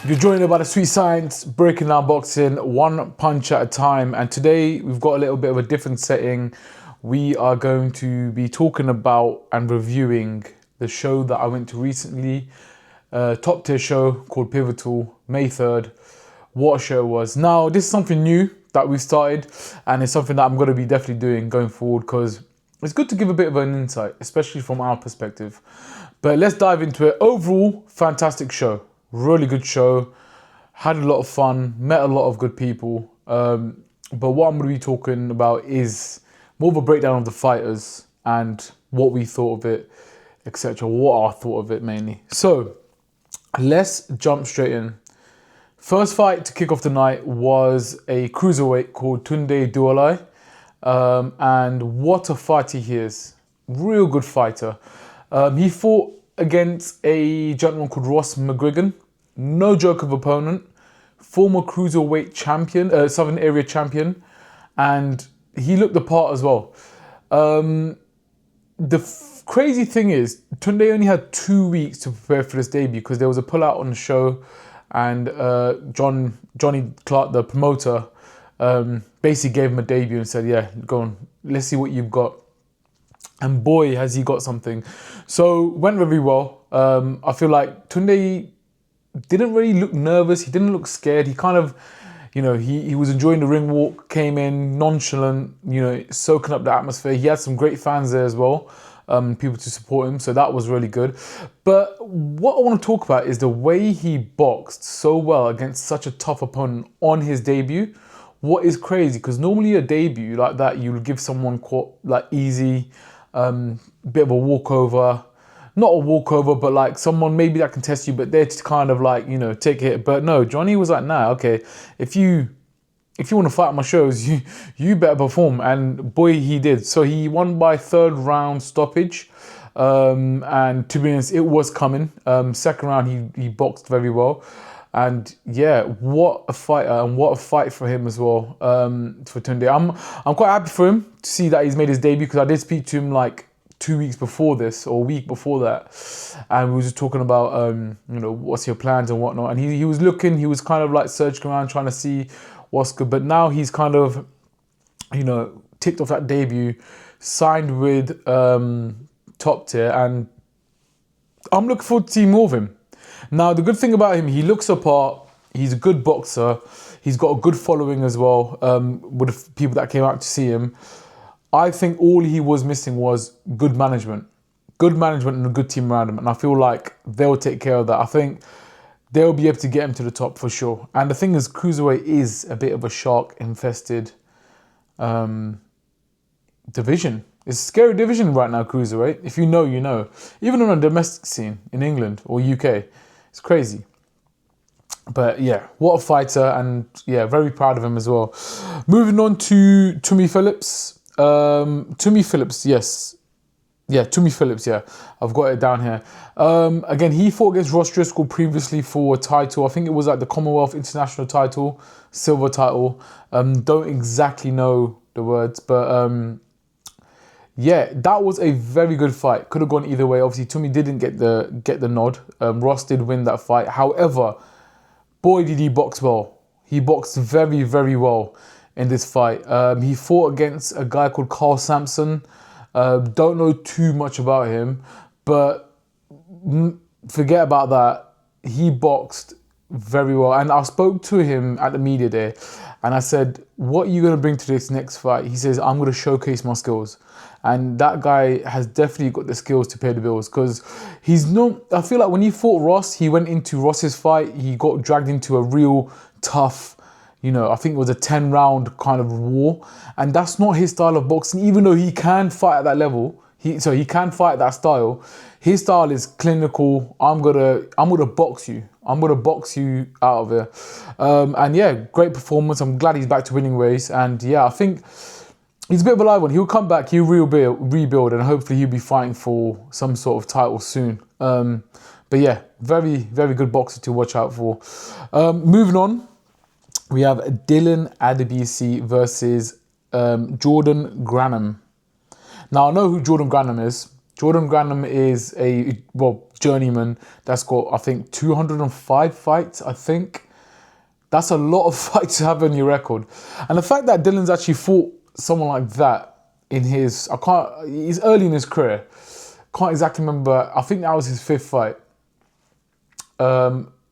You're joined by the Sweet Science, breaking down boxing one punch at a time. And today we've got a little bit of a different setting. We are going to be talking about and reviewing the show that I went to recently, top tier show called Pivotal, May 3rd. What a show it was. Now, this is something new that we started, and it's something that I'm going to be definitely doing going forward because it's good to give a bit of an insight, especially from our perspective. But let's dive into it. Overall, fantastic show. Really good show. Had a lot of fun. Met a lot of good people. But what I'm going to be talking about is more of a breakdown of the fighters and what we thought of it, etc. What I thought of it mainly. So let's jump straight in. First fight to kick off the night was a cruiserweight called Tunde Duolai. And what a fighter he is. Real good fighter. He fought against a gentleman called Ross McGuigan. No joke of opponent. Former cruiserweight champion, Southern Area champion. And he looked the part as well. Crazy thing is, Tunde only had 2 weeks to prepare for this debut because there was a pullout on the show. And Johnny Clark, the promoter, basically gave him a debut and said, yeah, go on, let's see what you've got. And boy, has he got something. So, went very well. I feel like Tunde didn't really look nervous. He didn't look scared. He kind of, he was enjoying the ring walk, came in nonchalant, soaking up the atmosphere. He had some great fans there as well, people to support him. So that was really good. But what I want to talk about is the way he boxed so well against such a tough opponent on his debut. What is crazy, because normally a debut like that, you'll give someone like easy, bit of a walkover. Not a walkover, but like someone maybe that can test you, but they're to kind of like, take a hit. But no, Johnny was like, nah, okay, if you want to fight on my shows, you better perform. And boy, he did. So he won by third round stoppage. And to be honest, it was coming. Second round, he boxed very well. And yeah, what a fighter and what a fight for him as well, for Tunde. I'm quite happy for him to see that he's made his debut because I did speak to him like 2 weeks before this or a week before that, and we were just talking about what's your plans and whatnot, and he was kind of like searching around trying to see what's good, but now he's kind of ticked off that debut, signed with Top Tier, and I'm looking forward to seeing more of him. Now the good thing about him, he looks apart, he's a good boxer, he's got a good following as well, with the people that came out to see him. I think all he was missing was good management and a good team around him. And I feel like they'll take care of that. I think they'll be able to get him to the top for sure. And the thing is, cruiserweight is a bit of a shark-infested division. It's a scary division right now, cruiserweight. If you know, you know. Even on a domestic scene in England or UK, it's crazy. But yeah, what a fighter. And yeah, very proud of him as well. Moving on to Tommy Phillips. Tommy Phillips, yes. Yeah, Tommy Phillips, yeah. I've got it down here. Again, he fought against Ross Driscoll previously for a title. I think it was like the Commonwealth International title, silver title. Don't exactly know the words, but yeah, that was a very good fight. Could have gone either way. Obviously, Tommy didn't get the nod. Ross did win that fight. However, boy, did he box well. He boxed very, very well in this fight. He fought against a guy called Carl Sampson. Don't know too much about him, but forget about that. He boxed very well. And I spoke to him at the media day and I said, what are you going to bring to this next fight? He says, I'm going to showcase my skills. And that guy has definitely got the skills to pay the bills because I feel like when he fought Ross, he went into Ross's fight, he got dragged into a real tough, I think it was a 10-round kind of war. And that's not his style of boxing, even though he can fight at that level. He can fight that style. His style is clinical. I'm gonna box you. I'm gonna box you out of it. And yeah, great performance. I'm glad he's back to winning ways. And yeah, I think he's a bit of a live one. He'll come back, he'll rebuild, and hopefully he'll be fighting for some sort of title soon. But yeah, very, very good boxer to watch out for. Moving on. We have Dylan Adebisi versus Jordan Granum. Now, I know who Jordan Granum is. Jordan Granum is journeyman that's got, I think, 205 fights, I think. That's a lot of fights to have on your record. And the fact that Dylan's actually fought someone like that in his, he's early in his career. Can't exactly remember, I think that was his 5th fight.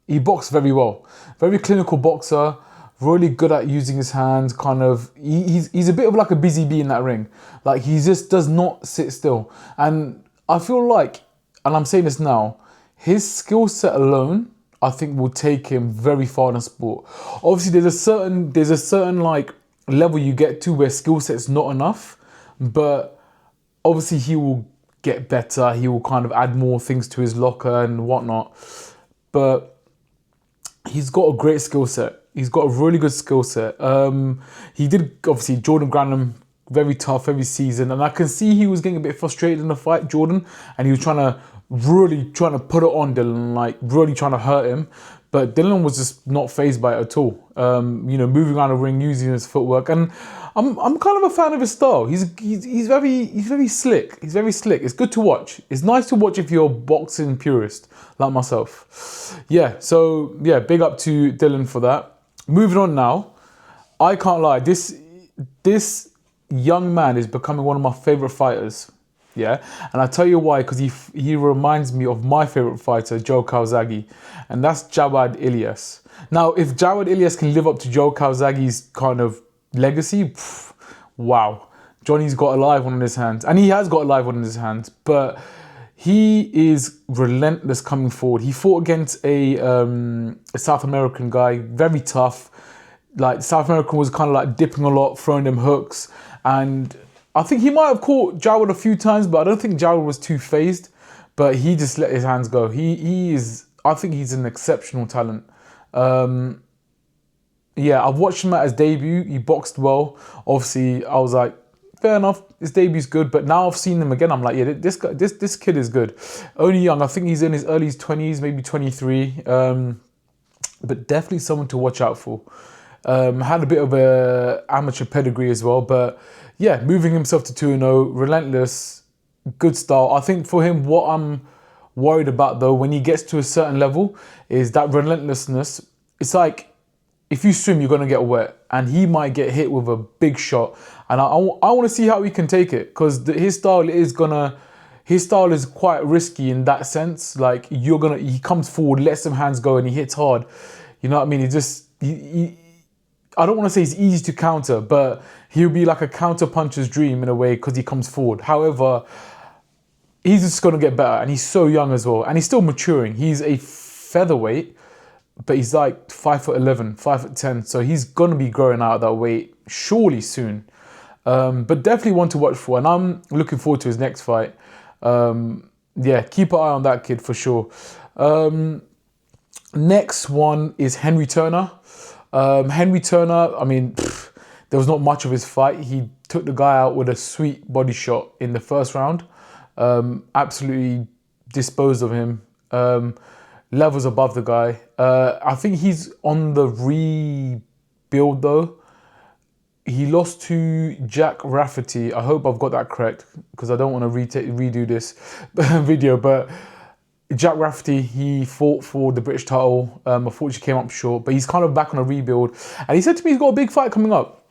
He boxed very well. Very clinical boxer, really good at using his hands, kind of, he's a bit of like a busy bee in that ring. Like, he just does not sit still. And I feel like, and I'm saying this now, his skill set alone, I think, will take him very far in the sport. Obviously, there's a certain like level you get to where skill set's not enough, but obviously he will get better. He will kind of add more things to his locker and whatnot. But he's got a great skill set. He's got a really good skill set. He did, obviously, Jordan Grantham, very tough, very seasoned. And I can see he was getting a bit frustrated in the fight, Jordan. And he was really trying to put it on Dylan, like really trying to hurt him. But Dylan was just not fazed by it at all. Moving around the ring, using his footwork. And I'm kind of a fan of his style. He's very slick. He's very slick. It's good to watch. It's nice to watch if you're a boxing purist like myself. Yeah, so yeah, big up to Dylan for that. Moving on now. I can't lie. This young man is becoming one of my favorite fighters. Yeah, and I'll tell you why, because he reminds me of my favorite fighter, Joe Calzaghe, and that's Jawad Ilyas. Now, if Jawad Ilyas can live up to Joe Calzaghe's kind of legacy, wow, Johnny's got a live one in his hands, and he has got a live one in his hands. But he is relentless coming forward. He fought against a South American guy, very tough. Like, South American was kind of like dipping a lot, throwing them hooks, and I think he might have caught Jawad a few times, but I don't think Jawad was too phased. But he just let his hands go. I think he's an exceptional talent. Yeah, I've watched him at his debut. He boxed well. Obviously, I was like, fair enough, his debut's good. But now I've seen him again, I'm like, yeah, this kid is good. Only young. I think he's in his early 20s, maybe 23. But definitely someone to watch out for. Had a bit of a amateur pedigree as well, but yeah, moving himself to 2-0, relentless, good style. I think for him, what I'm worried about though, when he gets to a certain level, is that relentlessness. It's like, if you swim, you're going to get wet, and he might get hit with a big shot. And I want to see how he can take it, because his style is quite risky in that sense. Like, he comes forward, lets some hands go, and he hits hard. You know what I mean? I don't want to say it's easy to counter, but he'll be like a counter puncher's dream in a way, because he comes forward. However, he's just going to get better, and he's so young as well, and he's still maturing. He's a featherweight, but he's like 5'11", 5'10", so he's going to be growing out of that weight surely soon. But definitely one to watch for, and I'm looking forward to his next fight. Yeah, keep an eye on that kid for sure. Next one is Henry Turner. Henry Turner, I mean, there was not much of his fight. He took the guy out with a sweet body shot in the first round. Absolutely disposed of him. Levels above the guy. I think he's on the rebuild though. He lost to Jack Rafferty. I hope I've got that correct, because I don't want to redo this video, but Jack Rafferty, he fought for the British title. Unfortunately came up short, but he's kind of back on a rebuild. And he said to me he's got a big fight coming up.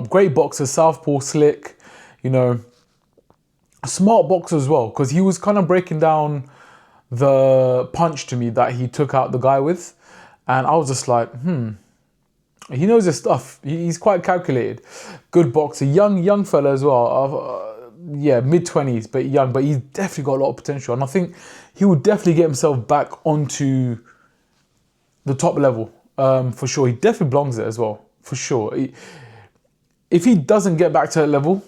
Great boxer, southpaw, slick, smart boxer as well, because he was kind of breaking down the punch to me that he took out the guy with. And I was just like, he knows his stuff. He's quite calculated. Good boxer, young fella as well. Yeah, mid-20s, but young, but he's definitely got a lot of potential. And I think he will definitely get himself back onto the top level, for sure. He definitely belongs there as well, for sure. If he doesn't get back to that level,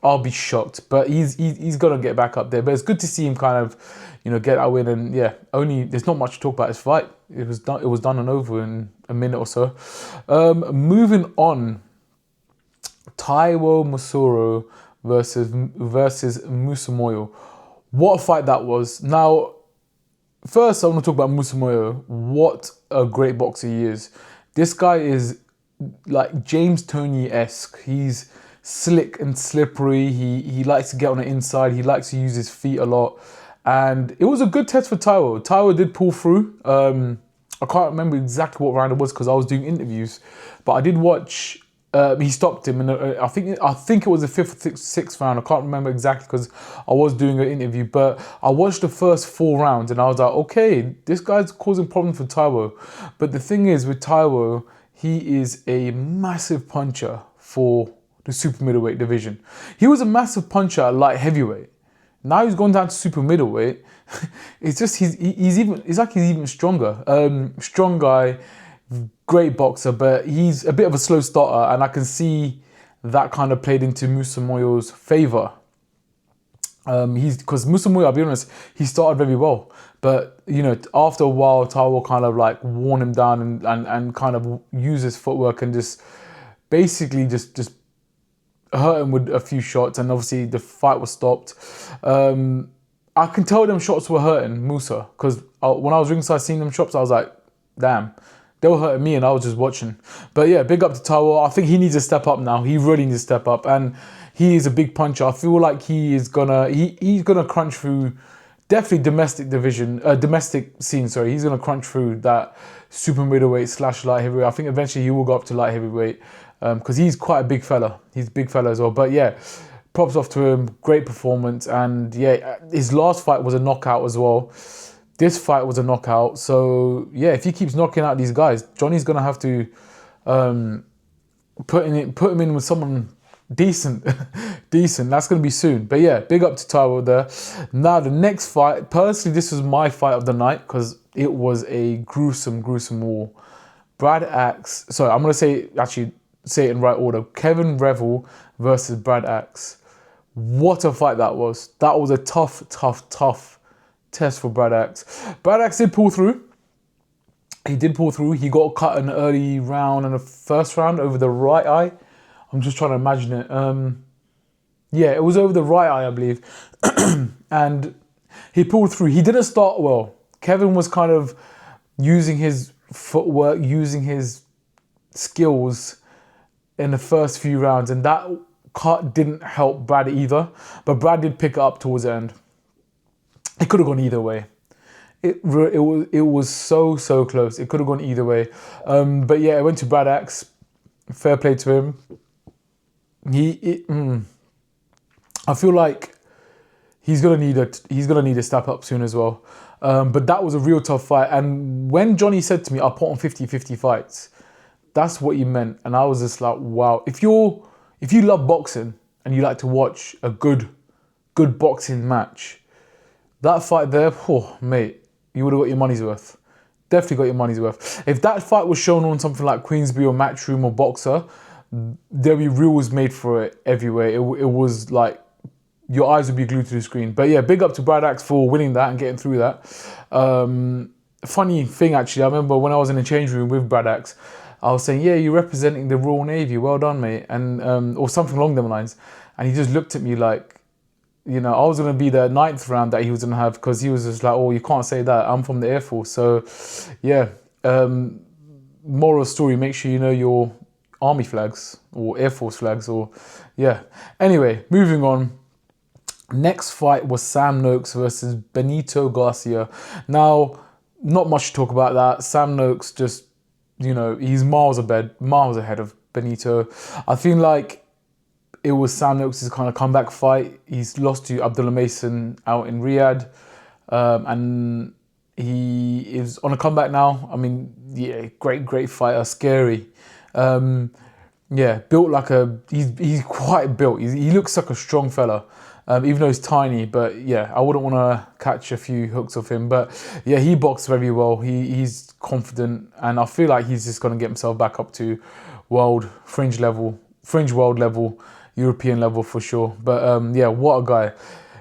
I'll be shocked. But he's going to get back up there. But it's good to see him kind of, get that win. And yeah, there's not much to talk about his fight. It was done and over in a minute or so. Moving on, Taiwo Masuro versus Musamoyo. What a fight that was. Now, first I want to talk about Musamoyo. What a great boxer he is. This guy is like James Toney-esque. He's slick and slippery. He likes to get on the inside. He likes to use his feet a lot. And it was a good test for Taiwo. Taiwo did pull through. I can't remember exactly what round it was because I was doing interviews, but I did watch. He stopped him, and I think it was the fifth or sixth round. I can't remember exactly because I was doing an interview. But I watched the first 4 rounds, and I was like, okay, this guy's causing problems for Taiwo. But the thing is, with Taiwo, he is a massive puncher for the super middleweight division. He was a massive puncher at light heavyweight. Now he's gone down to super middleweight. It's just he's even stronger. Strong guy, great boxer, but he's a bit of a slow starter, and I can see that kind of played into Musa Moyo's favour. Because Musa Moyo, I'll be honest, he started very well, but after a while, Taiwo kind of like worn him down and kind of used his footwork and just basically just hurt him with a few shots, and obviously the fight was stopped. I can tell them shots were hurting Musa, because when I was ringside seeing them shots, I was like, damn, they were hurting me and I was just watching. But yeah, big up to Taiwo. I think he needs to step up now. He really needs to step up, and he is a big puncher. I feel like he's gonna crunch through, definitely domestic scene. Sorry, he's gonna crunch through that super middleweight / light heavyweight. I think eventually he will go up to light heavyweight. Because he's quite a big fella. He's a big fella as well. But yeah, props off to him. Great performance. And yeah, his last fight was a knockout as well. This fight was a knockout. So yeah, if he keeps knocking out these guys, Johnny's going to have to put him in with someone decent. Decent. That's going to be soon. But yeah, big up to Taiwo there. Now the next fight, personally, this was my fight of the night because it was a gruesome war. Brad Axe. Sorry, I'm going to say it in right order. Kevin Revel versus Brad Axe. What a fight that was. That was a tough test for Brad Axe. Brad Axe did pull through. He did pull through. He got cut in the early round and the first round over the right eye. I'm just trying to imagine it. Yeah, it was over the right eye, I believe. And he pulled through. He didn't start well. Kevin was kind of using his footwork, using his skills in the first few rounds, and that cut didn't help Brad either. But Brad did pick it up towards the end. It could have gone either way. It was so close. It could have gone either way. But yeah, it went to Brad Axe. Fair play to him. I feel like he's gonna need to step up soon as well. But that was a real tough fight. And when Johnny said to me, "I put on 50-50 fights," that's what he meant. And I was just like, wow. If you love boxing and you like to watch a good boxing match, that fight there, oh, mate, you would have got your money's worth. Definitely got your money's worth. If that fight was shown on something like Queensberry or Matchroom or Boxer, there'd be rules made for it everywhere. It was like your eyes would be glued to the screen. But yeah, big up to Brad Axe for winning that and getting through that. Funny thing, actually, I remember when I was in the change room with Brad Axe, I was saying, yeah, you're representing the Royal Navy. Well done, mate. And or something along them lines. And he just looked at me like, I was going to be the 9th round that he was going to have, because he was just like, oh, you can't say that. I'm from the Air Force. So, yeah. Moral story, make sure you know your Army flags or Air Force flags or, yeah. Anyway, moving on. Next fight was Sam Noakes versus Benito Garcia. Now, not much to talk about that. Sam Noakes just, he's miles ahead of Benito. I feel like it was Sam Noakes' kind of comeback fight. He's lost to Abdullah Mason out in Riyadh. And he is on a comeback now. I mean, yeah, great fighter, scary. Built like he's quite built. He looks like a strong fella. Even though he's tiny, but yeah, I wouldn't want to catch a few hooks of him. But yeah, he boxed very well. He's confident, and I feel like he's just going to get himself back up to fringe world level, European level for sure. But yeah, what a guy.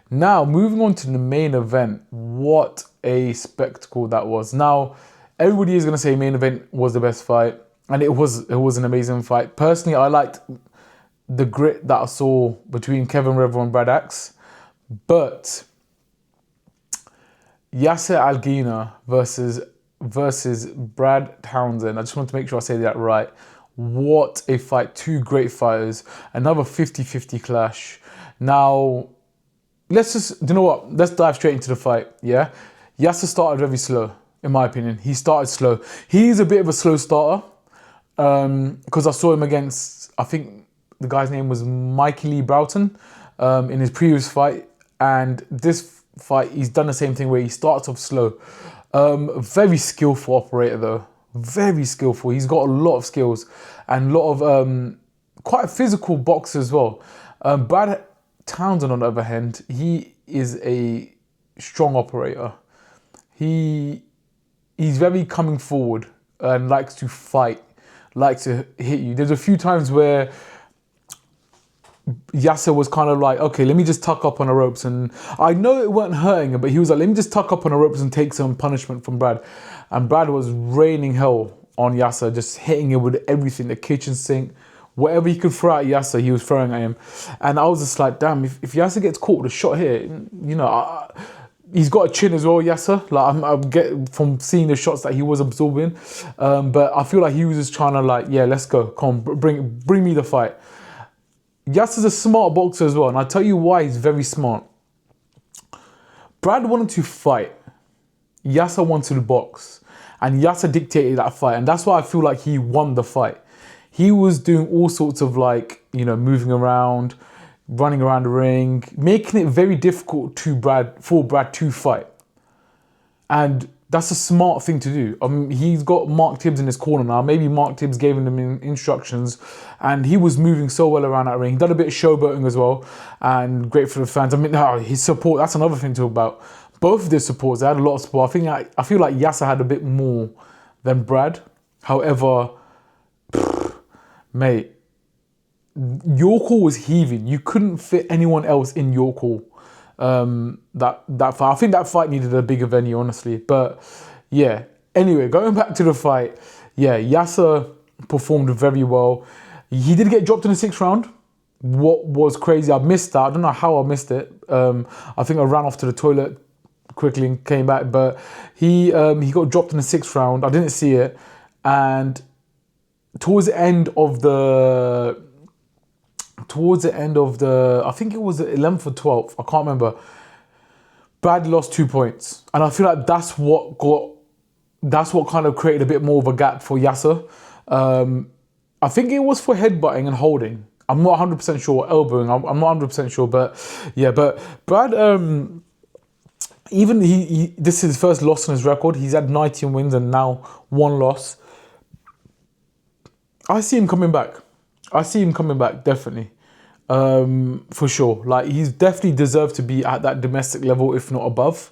Now, moving on to the main event, what a spectacle that was. Now, everybody is going to say main event was the best fight, and it was an amazing fight. Personally, I liked the grit that I saw between Kevin Revel and Brad Axe, but Yasser Algina versus Brad Townsend, I just want to make sure I say that right. What a fight. Two great fighters. Another 50-50 clash. Now, you know what? Let's dive straight into the fight. Yeah, Yasser started very slow, in my opinion. He started slow. He's a bit of a slow starter because I saw him against, I think the guy's name was Mikey Lee Broughton in his previous fight, and this fight he's done the same thing where he starts off slow. Very skillful operator though, very skillful. He's got a lot of skills and a lot of quite a physical boxer as well. Brad Townsend, on the other hand, he is a strong operator. He's very coming forward and likes to fight, likes to hit you. There's a few times where Yasser was kind of like, okay, let me just tuck up on the ropes. And I know it weren't hurting him, but he was like, let me just tuck up on the ropes and take some punishment from Brad. And Brad was raining hell on Yasser, just hitting him with everything, the kitchen sink, whatever he could throw at Yasser, he was throwing at him. And I was just like, damn, if Yasser gets caught with a shot here, you know, he's got a chin as well, Yasser. Like I get from seeing the shots that he was absorbing. But I feel like he was just trying to like, yeah, let's go. Come on, bring me the fight. Yasser's a smart boxer as well, and I'll tell you why he's very smart. Brad wanted to fight. Yasser wanted to box. And Yasser dictated that fight, and that's why I feel like he won the fight. He was doing all sorts of like, you know, moving around, running around the ring, making it very difficult for Brad to fight. And that's a smart thing to do. He's got Mark Tibbs in his corner now. Maybe Mark Tibbs gave him instructions, and he was moving so well around that ring. He done a bit of showboating as well, and great for the fans. I mean, his support, that's another thing to talk about. Both of their supports, they had a lot of support. I feel like Yasser had a bit more than Brad. However, mate, York Hall was heaving. You couldn't fit anyone else in York Hall. That fight. I think that fight needed a bigger venue, honestly. But yeah. Anyway, going back to the fight, yeah, Yasser performed very well. He did get dropped in the 6th round. What was crazy, I missed that. I don't know how I missed it. I think I ran off to the toilet quickly and came back. But he got dropped in the 6th round. I didn't see it. And towards the end of the, I think it was the 11th or 12th, I can't remember. Brad lost 2 points. And I feel like that's what kind of created a bit more of a gap for Yasser. I think it was for headbutting and holding. I'm not 100% sure, elbowing, I'm not 100% sure, but yeah, but Brad, even this is his first loss on his record. He's had 19 wins and now 1 loss. I see him coming back. Definitely. For sure. Like, he's definitely deserved to be at that domestic level, if not above.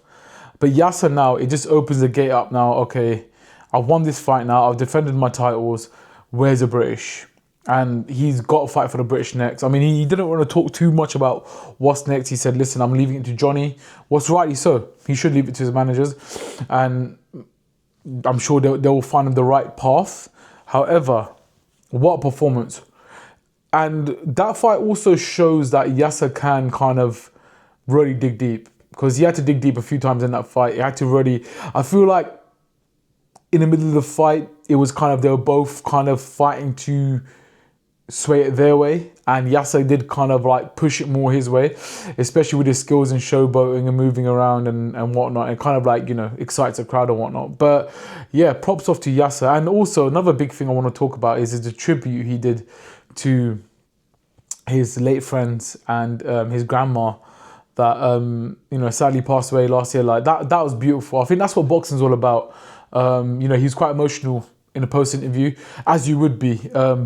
But Yasser now, it just opens the gate up now. Okay, I've won this fight now. I've defended my titles. Where's the British? And he's got to fight for the British next. I mean, he didn't want to talk too much about what's next. He said, listen, I'm leaving it to Johnny. What's rightly so. He should leave it to his managers. And I'm sure they'll find him the right path. However, what a performance. And that fight also shows that Yasser can kind of really dig deep, because he had to dig deep a few times in that fight. He had to really, I feel like in the middle of the fight, it was kind of, they were both kind of fighting to sway it their way. And Yasser did kind of like push it more his way, especially with his skills in showboating and moving around and whatnot. And kind of like, you know, excites the crowd and whatnot. But yeah, props off to Yasser. And also another big thing I want to talk about is the tribute he did to his late friends and his grandma that you know, sadly passed away last year. Like that was beautiful. I think that's what boxing's all about. You know, he was quite emotional in the post interview, as you would be.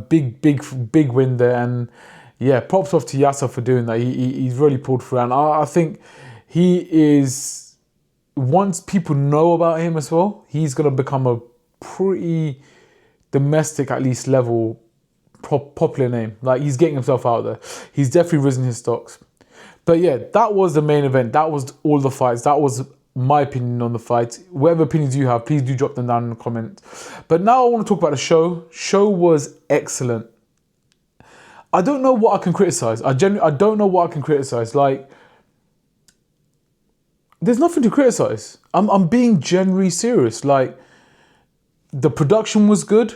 Big win there, and yeah, props off to Yasser for doing that. He's really pulled through, and I think he is, once people know about him as well, he's gonna become a pretty domestic, at least level, popular name. Like, he's getting himself out there. He's definitely risen his stocks. But yeah, that was the main event. That was all the fights. That was my opinion on the fight. Whatever opinions you have, please do drop them down in the comments. But now I want to talk about the show. Show was excellent. I don't know what I can criticize. I don't know what I can criticize. Like, there's nothing to criticize. I'm being genuinely serious. Like, the production was good.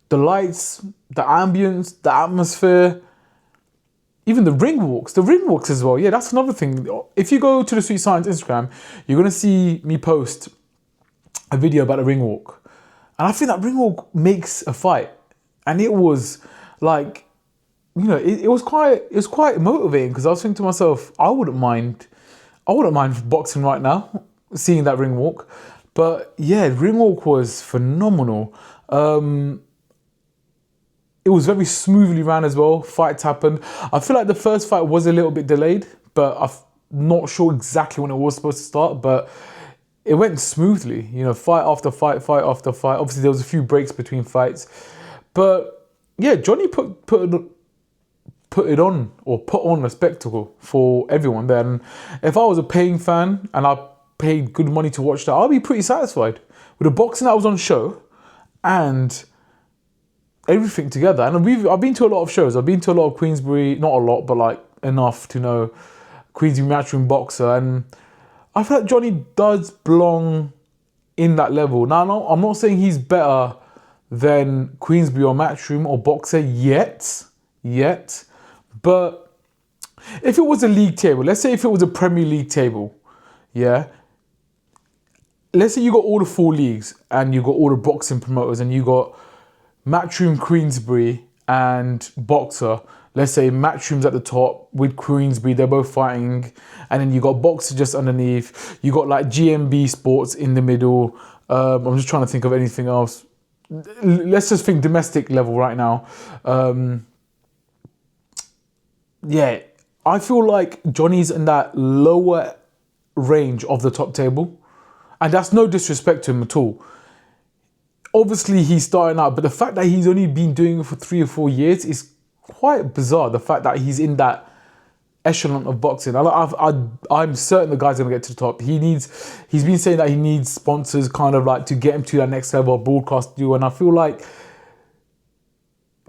The lights, the ambience, the atmosphere. even the ring walks as well. Yeah, that's another thing. If you go to the Sweet Science Instagram, you're gonna see me post a video about a ring walk, and I think that ring walk makes a fight, and it was like, you know, it was quite motivating because I was thinking to myself, I wouldn't mind boxing right now, seeing that ring walk. But yeah, ring walk was phenomenal. It was very smoothly ran as well. Fights happened. I feel like the first fight was a little bit delayed, but I'm not sure exactly when it was supposed to start. But it went smoothly. You know, fight after fight, fight after fight. Obviously, there was a few breaks between fights, but yeah, Johnny put it on, or put on a spectacle for everyone there. And if I was a paying fan and I paid good money to watch that, I'll be pretty satisfied with the boxing that was on show and everything together. And I've been to a lot of shows. I've been to a lot of Queensbury, not a lot, but like enough to know Queensbury Matchroom Boxer, and I feel like Johnny does belong in that level. Now, no, I'm not saying he's better than Queensbury or Matchroom or Boxer yet, but if it was a league table, let's say if it was a Premier League table, yeah, let's say you got all the 4 leagues and you got all the boxing promoters and you got Matchroom, Queensbury and Boxer. Let's say Matchroom's at the top with Queensbury, they're both fighting, and then you got Boxer just underneath. You got like GMB Sports in the middle. I'm just trying to think of anything else. Let's just think domestic level right now. Yeah, I feel like Johnny's in that lower range of the top table, and that's no disrespect to him at all. Obviously, he's starting out, but the fact that he's only been doing it for 3 or 4 years is quite bizarre. The fact that he's in that echelon of boxing, I'm certain the guy's gonna get to the top. He's been saying that he needs sponsors, kind of like to get him to that next level of broadcast deal, and I feel like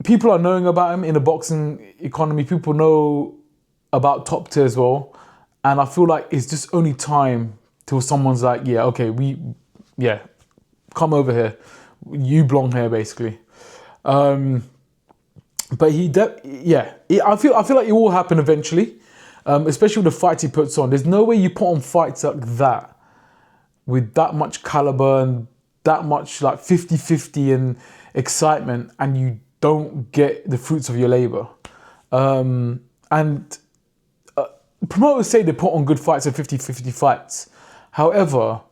people are knowing about him in the boxing economy. People know about Top Tier as well, and I feel like it's just only time till someone's like, yeah, okay, come over here. You belong here, basically. But I feel like it will happen eventually, especially with the fights he puts on. There's no way you put on fights like that with that much caliber and that much like 50-50 and excitement, and you don't get the fruits of your labor. Promoters say they put on good fights and 50-50 fights. However,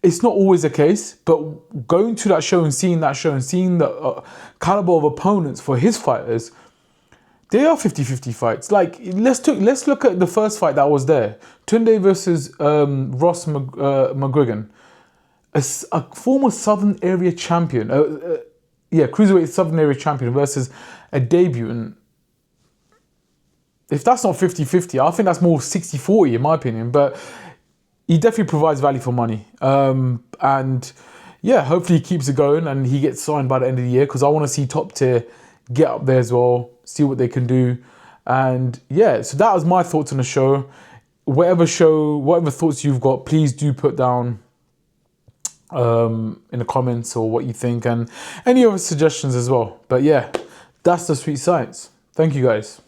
it's not always the case, but going to that show and seeing the caliber of opponents for his fighters, they are 50-50 fights. Like, let's look at the first fight that was there. Tunde versus Ross McGuigan, a former Southern Area champion, cruiserweight Southern Area champion versus a debutant. If that's not 50-50, I think that's more 60-40 in my opinion, but he definitely provides value for money. And yeah, hopefully he keeps it going and he gets signed by the end of the year, because I want to see Top Tier get up there as well, see what they can do. And yeah, so that was my thoughts on the show. Whatever thoughts you've got, please do put down in the comments or what you think, and any other suggestions as well. But yeah, that's the Sweet Science. Thank you guys.